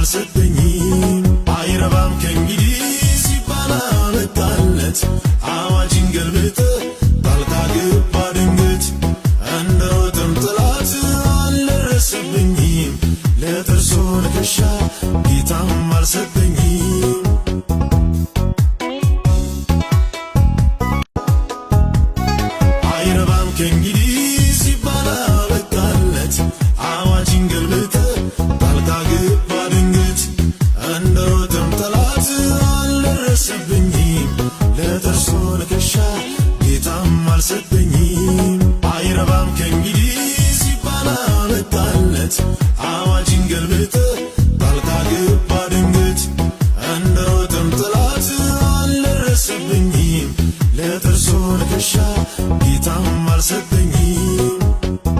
አልሰጠኝም አይረባም ከእንግዲህ ሲባል አበቃለት አዋጅን ገልብጠ ጣልቃ ገባ ድንገት እንደ ሮጠም ጠላት አልደረሰብኝም ለጥርሱ ንክሻ ጌታም አልሰጠኝም አይረባም ከእንግዲህ ሲባል አበቃለት አዋጅን ገልብጠ ጣልቃ ገባ ድንገት እንደ ሮጠም ጠላት አልደረሰብኝም ለጥርሱ ንክሻ ጌታም አልሰጠኝም አይረባም ከእንግዲህ ሲባል አበቃለት አዋጅን ገልብጠ ጣልቃ ገባ ድንገት እንደ ሮጠም ጠላት አልደረሰብኝም ለጥርሱ ንክሻ ጌታም አልሰጠኝም